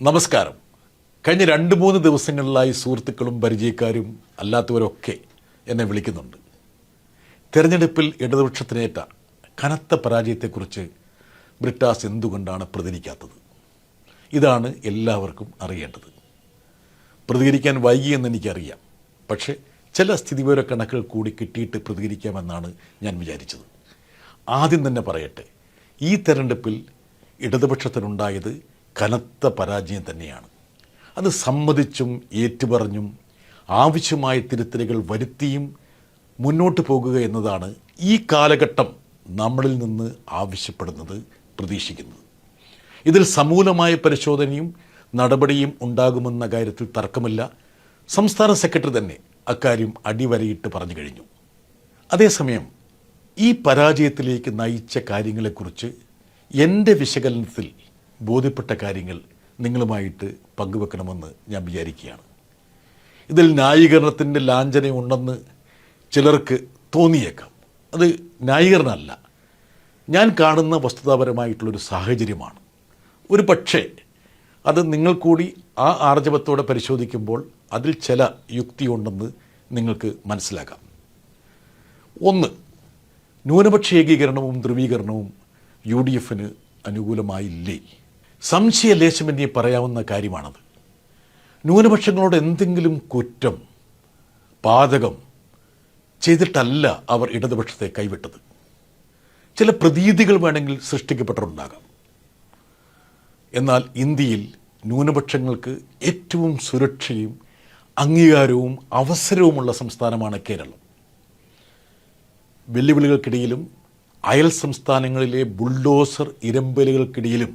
നമസ്കാരം. കഴിഞ്ഞ 2-3 ദിവസങ്ങളിലായി സുഹൃത്തുക്കളും പരിചയക്കാരും അല്ലാത്തവരൊക്കെ എന്നെ വിളിക്കുന്നുണ്ട്. തെരഞ്ഞെടുപ്പിൽ ഇടതുപക്ഷത്തിനേറ്റ കനത്ത പരാജയത്തെക്കുറിച്ച് ബ്രിട്ടാസ് എന്തുകൊണ്ടാണ് പ്രതികരിക്കാത്തത്? ഇതാണ് എല്ലാവർക്കും അറിയേണ്ടത്. പ്രതികരിക്കാൻ വൈകിയെന്ന് എനിക്കറിയാം. പക്ഷേ ചില സ്ഥിതിവിവര കണക്കുകൾ കൂടി കിട്ടിയിട്ട് പ്രതികരിക്കാമെന്നാണ് ഞാൻ വിചാരിച്ചത്. ആദ്യം തന്നെ പറയട്ടെ, ഈ തെരഞ്ഞെടുപ്പിൽ ഇടതുപക്ഷത്തിനുണ്ടായത് കനത്ത പരാജയം തന്നെയാണ്. അത് സമ്മതിച്ചും ഏറ്റുപറഞ്ഞും ആവശ്യമായ തിരുത്തലുകൾ വരുത്തിയും മുന്നോട്ട് പോകുക എന്നതാണ് ഈ കാലഘട്ടം നമ്മളിൽ നിന്ന് ആവശ്യപ്പെടുന്നത്, പ്രതീക്ഷിക്കുന്നത്. ഇതിൽ സമൂലമായ പരിശോധനയും നടപടിയും ഉണ്ടാകുമെന്ന കാര്യത്തിൽ തർക്കമില്ല. സംസ്ഥാന സെക്രട്ടറി തന്നെ അക്കാര്യം അടിവരയിട്ട് പറഞ്ഞു കഴിഞ്ഞു. അതേസമയം ഈ പരാജയത്തിലേക്ക് നയിച്ച കാര്യങ്ങളെക്കുറിച്ച് എൻ്റെ വിശകലനത്തിൽ ബോധ്യപ്പെട്ട കാര്യങ്ങൾ നിങ്ങളുമായിട്ട് പങ്കുവെക്കണമെന്ന് ഞാൻ വിചാരിക്കുകയാണ്. ഇതിൽ ന്യായീകരണത്തിൻ്റെ ലാഞ്ചനയുണ്ടെന്ന് ചിലർക്ക് തോന്നിയേക്കാം. അത് ന്യായീകരണമല്ല, ഞാൻ കാണുന്ന വസ്തുതാപരമായിട്ടുള്ളൊരു സാഹചര്യമാണ്. ഒരു പക്ഷേ അത് നിങ്ങൾ കൂടി ആ ആർജവത്തോടെ പരിശോധിക്കുമ്പോൾ അതിൽ ചില യുക്തിയുണ്ടെന്ന് നിങ്ങൾക്ക് മനസ്സിലാക്കാം. ഒന്ന്, ന്യൂനപക്ഷ ഏകീകരണവും ധ്രുവീകരണവും UDFന് അനുകൂലമായില്ലേ? സംശയലേശമെന്നേ പറയാവുന്ന കാര്യമാണത്. ന്യൂനപക്ഷങ്ങളോട് എന്തെങ്കിലും കുറ്റം, പാതകം ചെയ്തിട്ടല്ല അവർ ഇടതുപക്ഷത്തെ കൈവിട്ടത്. ചില പ്രതീതികൾ വേണമെങ്കിൽ സൃഷ്ടിക്കപ്പെട്ടിട്ടുണ്ടാകാം. എന്നാൽ ഇന്ത്യയിൽ ന്യൂനപക്ഷങ്ങൾക്ക് ഏറ്റവും സുരക്ഷയും അംഗീകാരവും അവസരവുമുള്ള സംസ്ഥാനമാണ് കേരളം. വെല്ലുവിളികൾക്കിടയിലും അയൽ സംസ്ഥാനങ്ങളിലെ ബുൾഡോസർ ഇരമ്പലുകൾക്കിടയിലും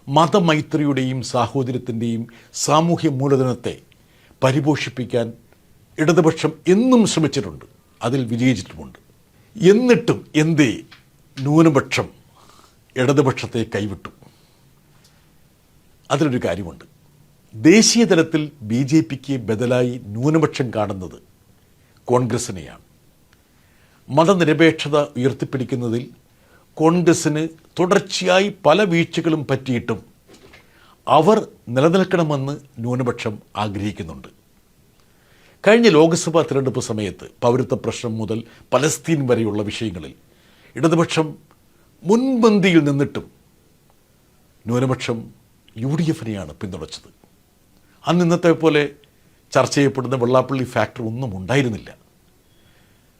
മതമൈത്രിയുടെയും സാഹോദര്യത്തിൻ്റെയും സാമൂഹ്യ മൂലധനത്തെ പരിപോഷിപ്പിക്കാൻ ഇടതുപക്ഷം എന്നും ശ്രമിച്ചിട്ടുണ്ട്, അതിൽ വിജയിച്ചിട്ടുമുണ്ട്. എന്നിട്ടും എന്തേ ന്യൂനപക്ഷം ഇടതുപക്ഷത്തെ കൈവിട്ടു? അതിലൊരു കാര്യമുണ്ട്. ദേശീയ തലത്തിൽ BJPക്ക് ബദലായി ന്യൂനപക്ഷം കാണുന്നത് കോൺഗ്രസിനെയാണ്. മതനിരപേക്ഷത ഉയർത്തിപ്പിടിക്കുന്നതിൽ കോൺഗ്രസിന് തുടർച്ചയായി പല വീഴ്ചകളും പറ്റിയിട്ടും അവർ നിലനിൽക്കണമെന്ന് ന്യൂനപക്ഷം ആഗ്രഹിക്കുന്നുണ്ട്. കഴിഞ്ഞ ലോക്സഭാ തിരഞ്ഞെടുപ്പ് സമയത്ത് പൗരത്വ പ്രശ്നം മുതൽ പലസ്തീൻ വരെയുള്ള വിഷയങ്ങളിൽ ഇടതുപക്ഷം മുൻപന്തിയിൽ നിന്നിട്ടും ന്യൂനപക്ഷം UDFനെയാണ് പിന്തുണച്ചത്. അന്ന് ഇന്നത്തെ പോലെ ചർച്ച ചെയ്യപ്പെടുന്ന വെള്ളാപ്പള്ളി ഫാക്ടർ ഒന്നും ഉണ്ടായിരുന്നില്ല.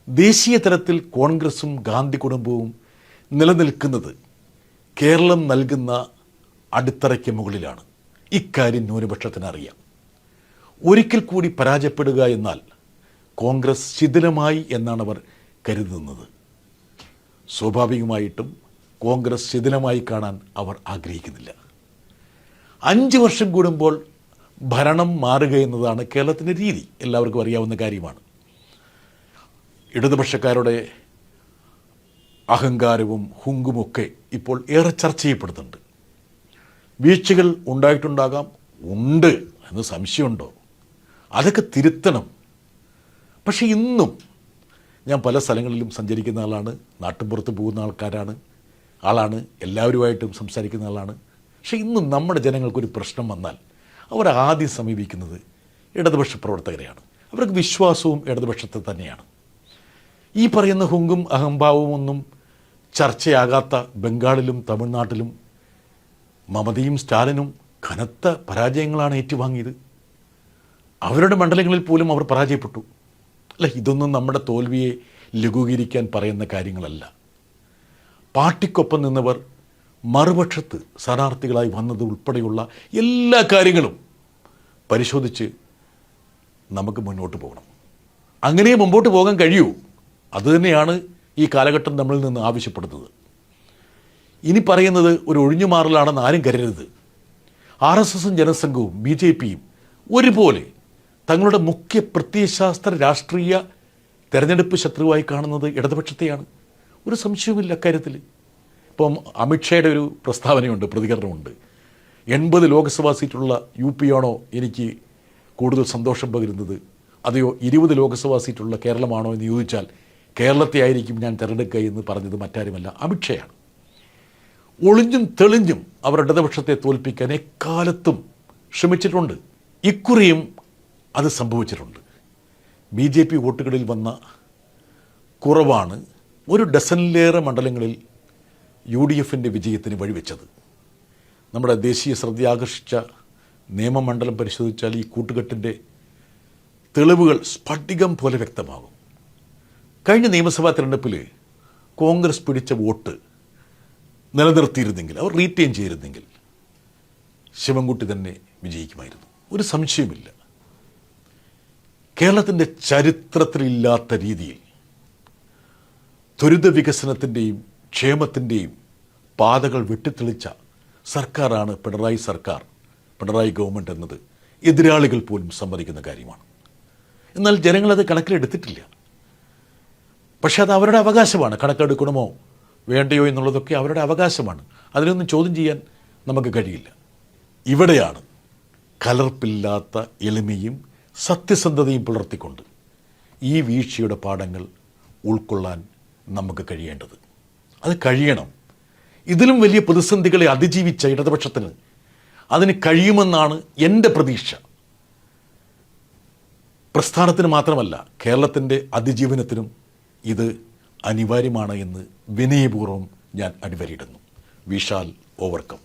ദേശീയ തലത്തിൽ കോൺഗ്രസും ഗാന്ധി കുടുംബവും നിലനിൽക്കുന്നത് കേരളം നൽകുന്ന അടിത്തറയ്ക്ക് മുകളിലാണ്. ഇക്കാര്യം ന്യൂനപക്ഷത്തിന് അറിയാം. ഒരിക്കൽ കൂടി പരാജയപ്പെടുക എന്നാൽ കോൺഗ്രസ് ശിഥിലമായി എന്നാണ് അവർ കരുതുന്നത്. സ്വാഭാവികമായിട്ടും കോൺഗ്രസ് ശിഥിലമായി കാണാൻ അവർ ആഗ്രഹിക്കുന്നില്ല. 5 വർഷം കൂടുമ്പോൾ ഭരണം മാറുക എന്നതാണ് കേരളത്തിൻ്റെ രീതി, എല്ലാവർക്കും അറിയാവുന്ന കാര്യമാണ്. ഇടതുപക്ഷക്കാരുടെ അഹങ്കാരവും ഹുങ്കുമൊക്കെ ഇപ്പോൾ ഏറെ ചർച്ച ചെയ്യപ്പെടുന്നുണ്ട്. വീഴ്ചകൾ ഉണ്ടായിട്ടുണ്ടാകാം, ഉണ്ട് എന്ന് സംശയമുണ്ടോ? അതൊക്കെ തിരുത്തണം. പക്ഷേ ഇന്നും ഞാൻ പല സ്ഥലങ്ങളിലും സഞ്ചരിക്കുന്ന ആളാണ്, നാട്ടിൻപുറത്ത് പോകുന്ന ആളാണ്, എല്ലാവരുമായിട്ടും സംസാരിക്കുന്ന ആളാണ്. പക്ഷേ ഇന്നും നമ്മുടെ ജനങ്ങൾക്കൊരു പ്രശ്നം വന്നാൽ അവർ ആദ്യം സമീപിക്കുന്നത് ഇടതുപക്ഷ പ്രവർത്തകരെയാണ്. അവർക്ക് വിശ്വാസവും ഇടതുപക്ഷത്തെ തന്നെയാണ്. ഈ പറയുന്ന ഹുങ്കും അഹംഭാവവും ഒന്നും ചർച്ചയാകാത്ത ബംഗാളിലും തമിഴ്നാട്ടിലും മമതയും സ്റ്റാലിനും കനത്ത പരാജയങ്ങളാണ് ഏറ്റുവാങ്ങിയത്. അവരുടെ മണ്ഡലങ്ങളിൽ പോലും അവർ പരാജയപ്പെട്ടു. അല്ല, ഇതൊന്നും നമ്മുടെ തോൽവിയെ ലഘൂകരിക്കാൻ പറയുന്ന കാര്യങ്ങളല്ല. പാർട്ടിക്കൊപ്പം നിന്നവർ മറുപക്ഷത്ത് സ്ഥാനാർത്ഥികളായി വന്നത് ഉൾപ്പെടെയുള്ള എല്ലാ കാര്യങ്ങളും പരിശോധിച്ച് നമുക്ക് മുന്നോട്ട് പോകണം. അങ്ങനെ മുമ്പോട്ട് പോകാൻ കഴിയൂ. അതുതന്നെയാണ് ഈ കാലഘട്ടം നമ്മളിൽ നിന്ന് ആവശ്യപ്പെടുന്നത്. ഇനി പറയുന്നത് ഒരു ഒഴിഞ്ഞുമാറലാണെന്ന് ആരും കരുതരുത്. RSSും ജനസംഘവും BJPയും ഒരുപോലെ തങ്ങളുടെ മുഖ്യ പ്രത്യയശാസ്ത്ര രാഷ്ട്രീയ തെരഞ്ഞെടുപ്പ് ശത്രുവായി കാണുന്നത് ഇടതുപക്ഷത്തെയാണ്. ഒരു സംശയവുമില്ല അക്കാര്യത്തിൽ. ഇപ്പം അമിത്ഷായുടെ ഒരു പ്രസ്താവനയുണ്ട്, പ്രതികരണമുണ്ട്. 80 ലോക്സഭാ സീറ്റുള്ള UP ആണോ എനിക്ക് കൂടുതൽ സന്തോഷം പകരുന്നത്, അതെയോ 20 ലോക്സഭാ സീറ്റുള്ള കേരളമാണോ എന്ന് ചോദിച്ചാൽ കേരളത്തെ ആയിരിക്കും ഞാൻ തിരഞ്ഞെടുക്കുക എന്ന് പറഞ്ഞത് മറ്റാരുമല്ല, അമിത്ഷായാണ്. ഒളിഞ്ഞും തെളിഞ്ഞും അവർ ഇടതുപക്ഷത്തെ തോൽപ്പിക്കാൻ എക്കാലത്തും ശ്രമിച്ചിട്ടുണ്ട്. ഇക്കുറിയും അത് സംഭവിച്ചിട്ടുണ്ട്. BJP വോട്ടുകളിൽ വന്ന കുറവാണ് ഒരു ഡസനിലേറെ മണ്ഡലങ്ങളിൽ UDFൻ്റെ വിജയത്തിന് വഴിവെച്ചത്. നമ്മുടെ ദേശീയ ശ്രദ്ധ ആകർഷിച്ച നിയമമണ്ഡലം പരിശോധിച്ചാൽ ഈ കൂട്ടുകെട്ടിൻ്റെ തെളിവുകൾ സ്ഫടികം പോലെ വ്യക്തമാകും. കഴിഞ്ഞ നിയമസഭാ തിരഞ്ഞെടുപ്പിൽ കോൺഗ്രസ് പിടിച്ച വോട്ട് നിലനിർത്തിയിരുന്നെങ്കിൽ, അവർ റീറ്റെയിൻ ചെയ്തിരുന്നെങ്കിൽ ശിവൻകുട്ടി തന്നെ വിജയിക്കുമായിരുന്നു, ഒരു സംശയമില്ല. കേരളത്തിൻ്റെ ചരിത്രത്തിലില്ലാത്ത രീതിയിൽ ത്വരിത വികസനത്തിൻ്റെയും ക്ഷേമത്തിൻ്റെയും പാതകൾ വെട്ടിത്തെളിച്ച സർക്കാരാണ് പിണറായി സർക്കാർ, പിണറായി ഗവൺമെൻറ് എന്നത് എതിരാളികൾ പോലും സമ്മതിക്കുന്ന കാര്യമാണ്. എന്നാൽ ജനങ്ങളത് കണക്കിലെടുത്തിട്ടില്ല. പക്ഷെ അത് അവരുടെ അവകാശമാണ്. കണക്കെടുക്കണമോ വേണ്ടയോ എന്നുള്ളതൊക്കെ അവരുടെ അവകാശമാണ്. അതിനൊന്നും ചോദ്യം ചെയ്യാൻ നമുക്ക് കഴിയില്ല. ഇവിടെയാണ് കലർപ്പില്ലാത്ത എളിമയും സത്യസന്ധതയും പുലർത്തിക്കൊണ്ട് ഈ വീഴ്ചയുടെ പാഠങ്ങൾ ഉൾക്കൊള്ളാൻ നമുക്ക് കഴിയേണ്ടത്. അത് കഴിയണം. ഇതിലും വലിയ പ്രതിസന്ധികളെ അതിജീവിച്ച ഇടതുപക്ഷത്തിന് അതിന് കഴിയുമെന്നാണ് എൻ്റെ പ്രതീക്ഷ. പ്രസ്ഥാനത്തിന് മാത്രമല്ല, കേരളത്തിൻ്റെ അതിജീവനത്തിനും ഇത് അനിവാര്യമാണ് എന്ന് വിനയപൂർവ്വം ഞാൻ അടിവരയിടുന്നു. We shall overcome.